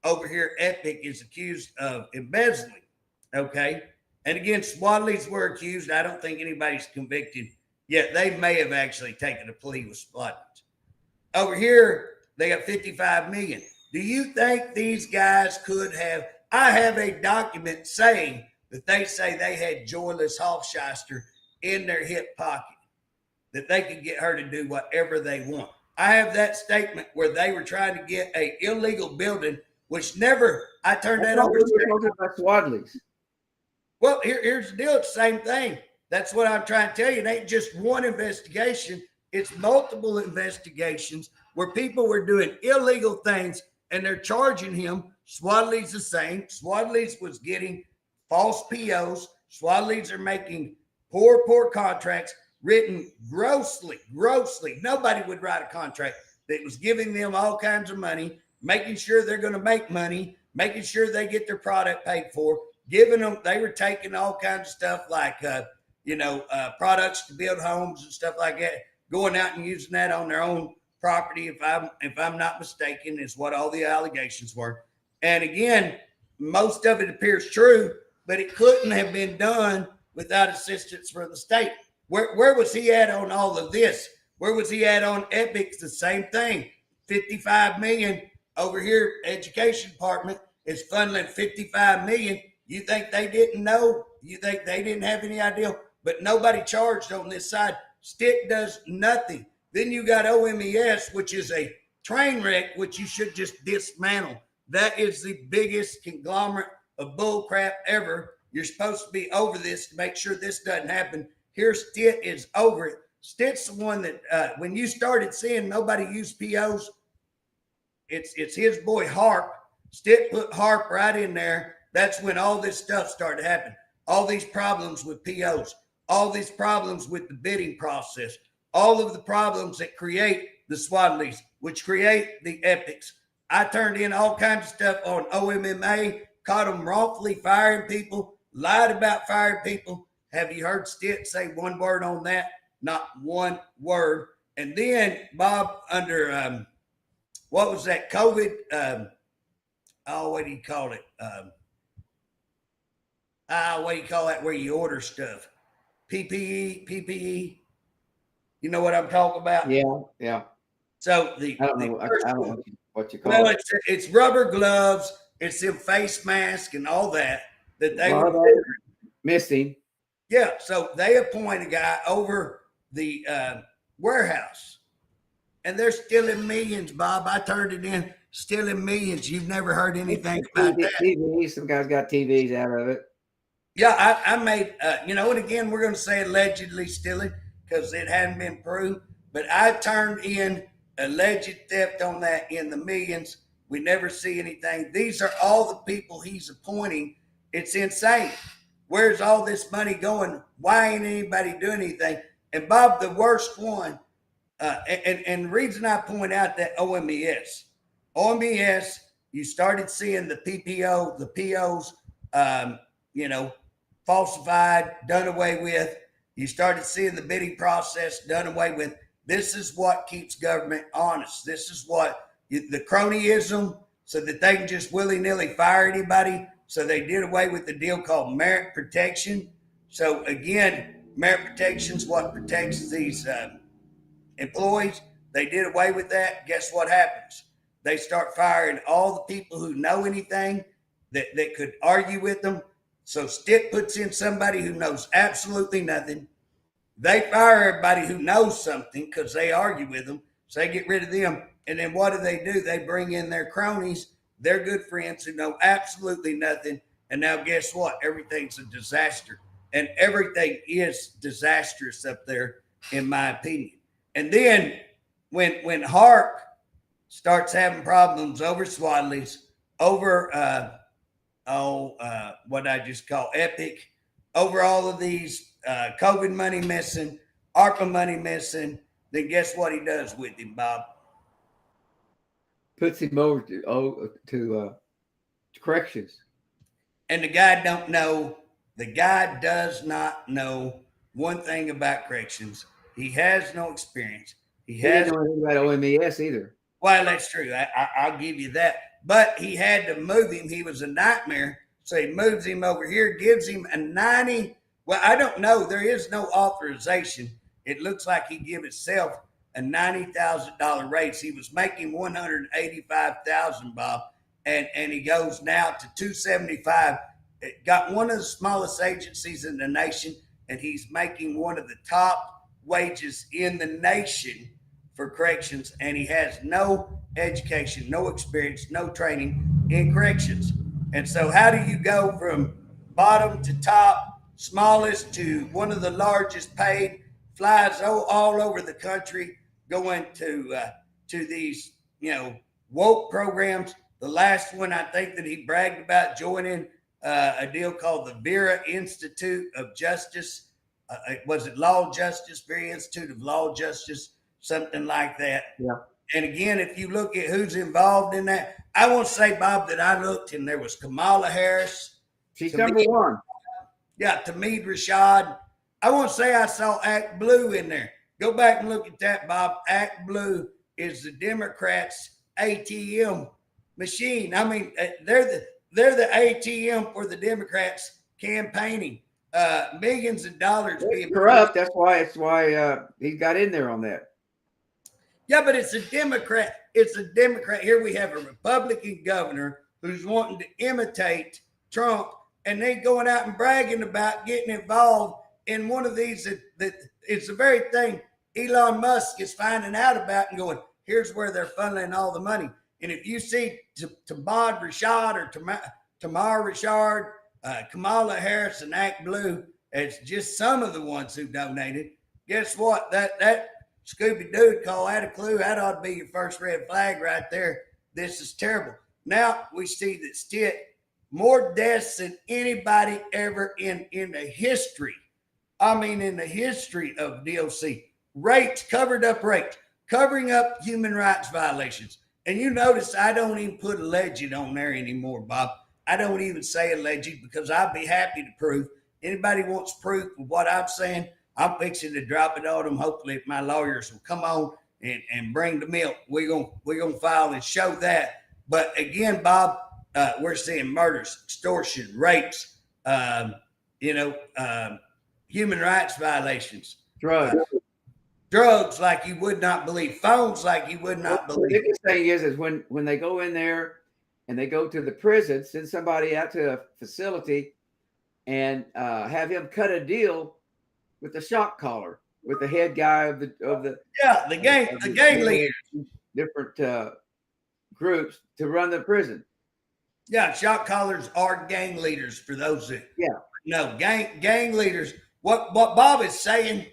over here. Epic is accused of embezzling. Okay. And again, Swadley's were accused. I don't think anybody's convicted yet. They may have actually taken a plea with Swadley's. Over here, they got $55 million. Do you think these guys could have? I have a document saying that they say they had Joyless Hofschister in their hip pocket, that they could get her to do whatever they want. I have that statement where they were trying to get a illegal building, which never, I turned that over to Swadley's. Well, here's the deal. It's the same thing. That's what I'm trying to tell you. It ain't just one investigation. It's multiple investigations where people were doing illegal things and they're charging him. Swadley's the same. Swadley's was getting false POs. Swadley's are making poor contracts written grossly. Nobody would write a contract that was giving them all kinds of money, making sure they're going to make money, making sure they get their product paid for, giving them, they were taking all kinds of stuff like, products to build homes and stuff like that, going out and using that on their own property, if I'm not mistaken, is what all the allegations were. And again, most of it appears true, but it couldn't have been done without assistance from the state. Where was he at on all of this? Where was he at on Epics? The same thing. $55 million over here. Education department is funneling $55 million. You think they didn't know? You think they didn't have any idea? But nobody charged on this side. Stitt does nothing. Then you got OMES, which is a train wreck, which you should just dismantle. That is the biggest conglomerate of bullcrap ever. You're supposed to be over this to make sure this doesn't happen. Here, Stitt is over it. Stitt's the one that, when you started seeing nobody use POs, it's his boy Harp. Stitt put Harp right in there. That's when all this stuff started happening. All these problems with POs, all these problems with the bidding process, all of the problems that create the Swadleys, which create the Epics. I turned in all kinds of stuff on OMMA, caught them wrongfully firing people, lied about firing people. Have you heard Stitt say one word on that? Not one word. And then, Bob, under what was that COVID? What do you call it? What do you call that where you order stuff? PPE. You know what I'm talking about? Yeah. So I don't know what you call well, it. It's rubber gloves, it's them face masks and all that they were missing. Yeah, so they appoint a guy over the warehouse, and they're stealing millions, Bob. I turned it in, stealing millions. You've never heard anything about that. TVs, some guys got TVs out of it. Yeah, I made, and again, we're going to say allegedly stealing because it hadn't been proved, but I turned in alleged theft on that in the millions. We never see anything. These are all the people he's appointing. It's insane. Where's all this money going? Why ain't anybody doing anything? And Bob, the worst one, and the reason I point out that OMES, you started seeing the PPO, the POs, falsified, done away with. You started seeing the bidding process done away with. This is what keeps government honest. This is what the cronyism, so that they can just willy-nilly fire anybody. So they did away with the deal called merit protection. So again, merit protection is what protects these employees. They did away with that. Guess what happens? They start firing all the people who know anything that could argue with them. So Stitt puts in somebody who knows absolutely nothing. They fire everybody who knows something because they argue with them. So they get rid of them. And then what do? They bring in their cronies, their good friends who know absolutely nothing. And now guess what? Everything's a disaster. And everything is disastrous up there, in my opinion. And then when Hark starts having problems over Swadley's, over what I just call Epic, over all of these COVID money missing, ARPA money missing, then guess what he does with him, Bob? Puts him over to corrections. And the guy don't know. The guy does not know one thing about corrections. He has no experience. He didn't know anything about OMES either. Well, that's true. I'll give you that. But he had to move him. He was a nightmare. So he moves him over here, gives him a 90. Well, I don't know. There is no authorization. It looks like he gave himself a $90,000 raise. He was making $185,000, Bob, and he goes now to $275,000. It got one of the smallest agencies in the nation, and he's making one of the top wages in the nation for corrections, and he has no education, no experience, no training in corrections. And so how do you go from bottom to top, smallest to one of the largest paid, flies all over the country, going to these, woke programs? The last one, I think that he bragged about joining a deal called the Vera Institute of Justice. Was it Law Justice, Vera Institute of Law Justice, something like that? Yeah. And again, if you look at who's involved in that, I want to say, Bob, that I looked and there was Kamala Harris. She's number one. Yeah, Tamid Rashad. I want to say I saw Act Blue in there. Go back and look at that, Bob. Act Blue is the Democrats' ATM machine. I mean, they're the ATM for the Democrats campaigning. Millions of dollars being corrupt. That's why he got in there on that. Yeah, but it's a Democrat. It's a Democrat. Here we have a Republican governor who's wanting to imitate Trump, and they going out and bragging about getting involved in one of these that it's the very thing Elon Musk is finding out about and going, here's where they're funneling all the money. And if you see Tamad Rashad or Tamar Rashad, Kamala Harris, and Act Blue, it's just some of the ones who donated. Guess what? That Scooby-Doo call that a clue. That ought to be your first red flag right there. This is terrible. Now we see that Stitt, more deaths than anybody ever in the history. I mean, in the history of DOC. Rates, covered up rates, covering up human rights violations. And you notice I don't even put alleged on there anymore, Bob. I don't even say alleged because I'd be happy to prove. Anybody wants proof of what I'm saying, I'm fixing to drop it on them. Hopefully my lawyers will come on and bring the milk. We're gonna file and show that. But again, Bob, we're seeing murders, extortion, rapes, human rights violations, drugs like you would not believe, phones like you would not believe. The biggest thing is when they go in there and they go to the prison, send somebody out to a facility and have him cut a deal with the shock collar, with the head guy of the gang leaders, different groups to run the prison. Yeah, shock collars are gang leaders for those that gang leaders. What Bob is saying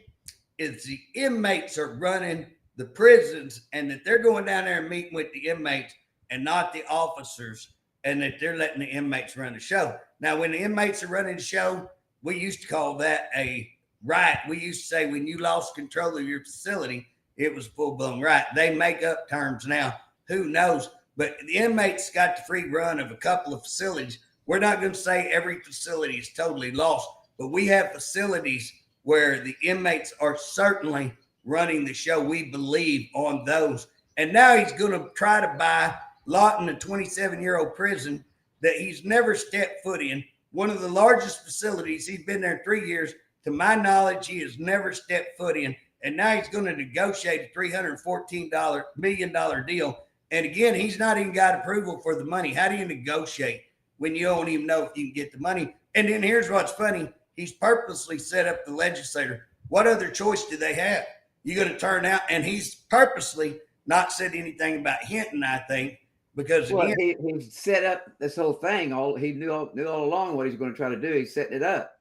is the inmates are running the prisons, and that they're going down there and meeting with the inmates and not the officers, and that they're letting the inmates run the show. Now, when the inmates are running the show, we used to call that a riot. We used to say when you lost control of your facility, it was full-blown riot. They make up terms now. Who knows? But the inmates got the free run of a couple of facilities. We're not going to say every facility is totally lost, but we have facilities where the inmates are certainly running the show. We believe on those. And now he's going to try to buy Lawton, a 27-year-old prison that he's never stepped foot in. One of the largest facilities. He's been there 3 years. To my knowledge, he has never stepped foot in. And now he's going to negotiate a $314 million deal. And again, he's not even got approval for the money. How do you negotiate when you don't even know if you can get the money? And then here's what's funny. He's purposely set up the legislator. What other choice do they have? You're going to turn out, and he's purposely not said anything about Hinton, I think, because he set up this whole thing. He knew all along what he's going to try to do. He's setting it up.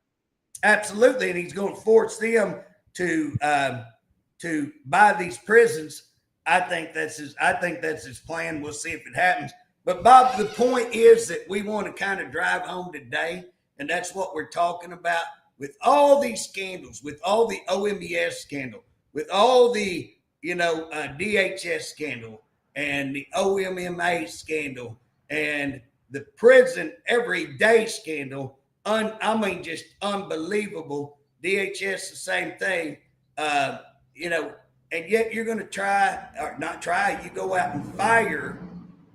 Absolutely, and he's going to force them to to buy these prisons. I think that's his plan. We'll see if it happens. But Bob, the point is that we want to kind of drive home today, and that's what we're talking about with all these scandals, with all the OMBS scandal, with all the DHS scandal and the OMMA scandal and the prison everyday scandal. Just unbelievable. DHS, the same thing. And yet you're going to try, or not try, you go out and fire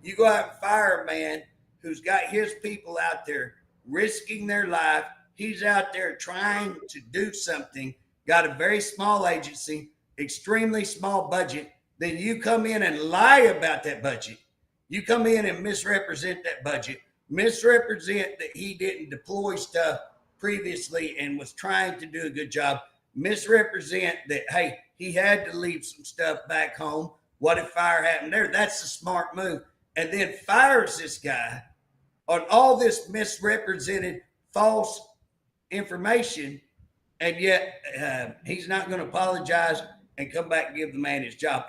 a man who's got his people out there risking their life. He's out there trying to do something, got a very small agency, extremely small budget. Then you come in and lie about that budget. You come in and misrepresent that budget, misrepresent that he didn't deploy stuff previously and was trying to do a good job, misrepresent that, hey, he had to leave some stuff back home. What if fire happened there? That's a smart move. And then fires this guy on all this misrepresented false information. And yet he's not going to apologize and come back and give the man his job.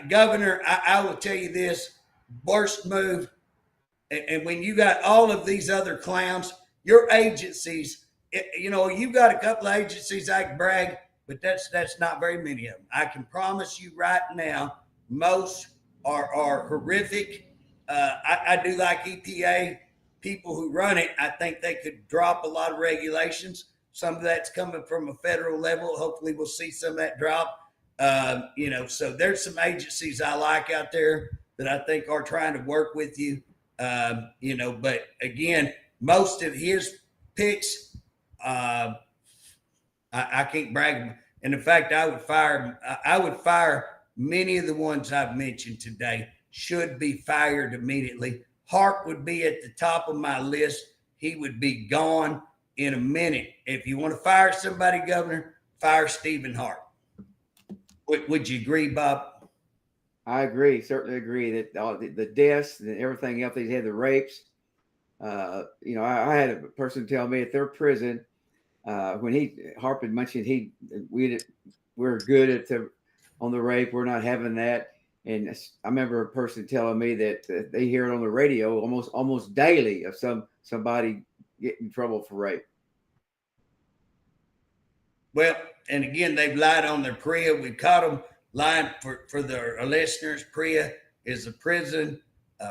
Governor, I will tell you this, worst move. And when you got all of these other clowns, your agencies, you've got a couple of agencies I can brag, but that's not very many of them. I can promise you right now, most are horrific. I do like EPA. People who run it, I think they could drop a lot of regulations. Some of that's coming from a federal level. Hopefully we'll see some of that drop. So there's some agencies I like out there that I think are trying to work with you. But again, most of his picks, I can't brag. And in fact, I would fire many of the ones I've mentioned today. Should be fired immediately. Hart would be at the top of my list. He would be gone in a minute. If you want to fire somebody, Governor, fire Stephen Hart. Would you agree, Bob? I agree. Certainly agree that the deaths and everything else, they had the rapes. I had a person tell me at their prison when Harp had mentioned we're good on the rape. We're not having that. And I remember a person telling me that they hear it on the radio almost daily of somebody getting in trouble for rape. Well, and again, they've lied on their PREA. We caught them lying for their listeners. PREA is the Prison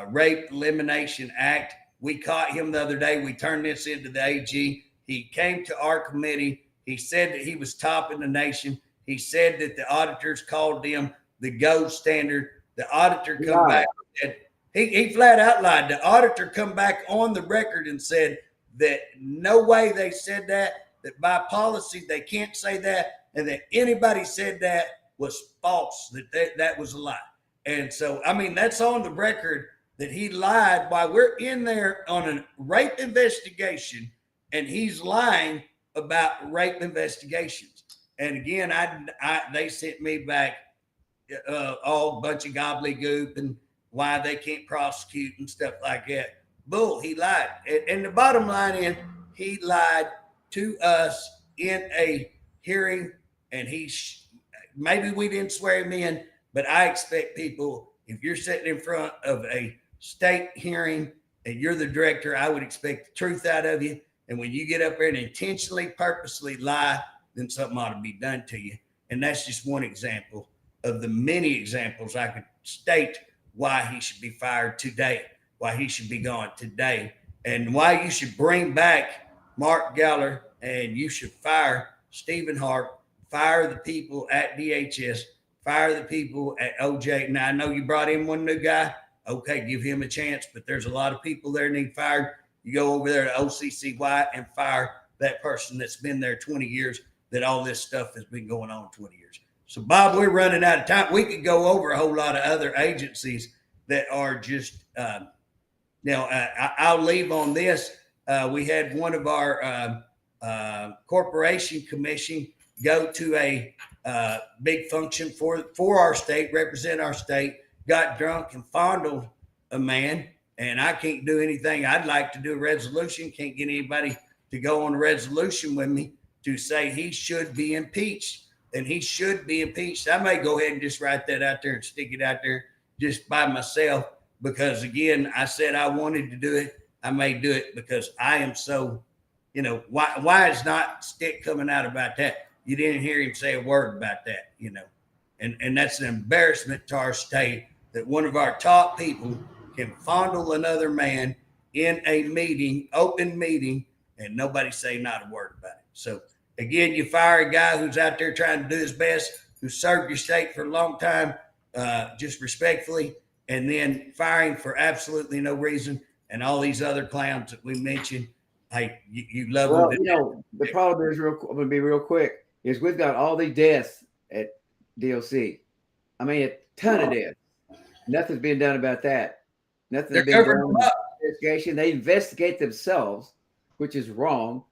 Rape Elimination Act. We caught him the other day. We turned this into the AG. He came to our committee. He said that he was top in the nation. He said that the auditors called him the gold standard. The auditor come back and said, he flat out lied. The auditor come back on the record and said that no way they said that by policy they can't say that, and that anybody said that was false, that was a lie. And so, that's on the record that he lied while we're in there on a rape investigation, and he's lying about rape investigations. And again, they sent me back all bunch of gobbledygook and why they can't prosecute and stuff like that. Bull, he lied. And the bottom line is he lied to us in a hearing, and maybe we didn't swear him in, but I expect people, if you're sitting in front of a state hearing and you're the director, I would expect the truth out of you. And when you get up there and intentionally, purposely lie, then something ought to be done to you. And that's just one example of the many examples I could state why he should be fired today, why he should be gone today, and why you should bring back Mark Geller and you should fire Stephen Hart, fire the people at DHS, fire the people at OJ. Now, I know you brought in one new guy. Okay, give him a chance, but there's a lot of people there need fired. You go over there to OCCY and fire that person that's been there 20 years, that all this stuff has been going on 20 years. So, Bob, we're running out of time. We could go over a whole lot of other agencies that are just, I'll leave on this. We had one of our corporation commission go to a big function for our state, represent our state, got drunk and fondled a man. And I can't do anything. I'd like to do a resolution. Can't get anybody to go on a resolution with me to say he should be impeached. and he should be impeached. I may go ahead and just write that out there and stick it out there just by myself, because again, I said I wanted to do it. I may do it because I am so, why is not stick coming out about that? You didn't hear him say a word about that, and that's an embarrassment to our state that one of our top people can fondle another man in a meeting, open meeting, and nobody say not a word about it. So again, you fire a guy who's out there trying to do his best, who served your state for a long time, just respectfully, and then firing for absolutely no reason. And all these other clowns that we mentioned, hey, you love them. The problem is, I'm going to be real quick, is we've got all these deaths at DLC. I mean, a ton of deaths. Nothing's being done about that. Nothing's been done. Investigation. They investigate themselves, which is wrong.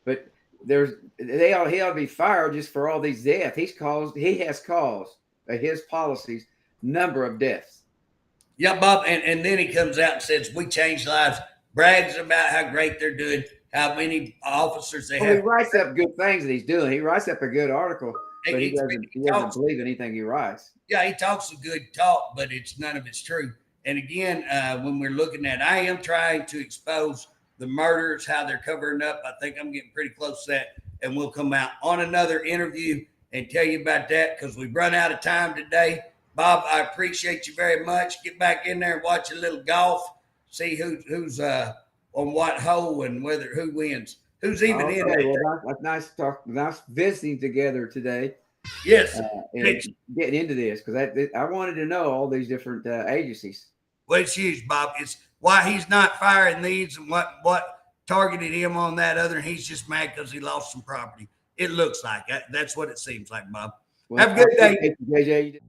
But he ought to be fired just for all these deaths. He has caused by his policies number of deaths. Yeah, Bob, and then he comes out and says, we changed lives, brags about how great they're doing, how many officers they have. He writes up good things that he's doing. He writes up a good article, but he doesn't believe anything he writes. Yeah, he talks a good talk, but none of it's true. And again, when we're looking at, I am trying to expose the murders, how they're covering up. I think I'm getting pretty close to that, and we'll come out on another interview and tell you about that, because we've run out of time today. Bob, I appreciate you very much. Get back in there and watch a little golf. See who's on what hole and who wins. Who's even in there. Well, that's nice to talk. Nice visiting together today. Yes. And getting into this, because I wanted to know all these different agencies. Well, it's huge, Bob. It's why he's not firing these and what targeted him on that other. And he's just mad because he lost some property. It looks like that's what it seems like, Bob. Well, have a good day. JJ.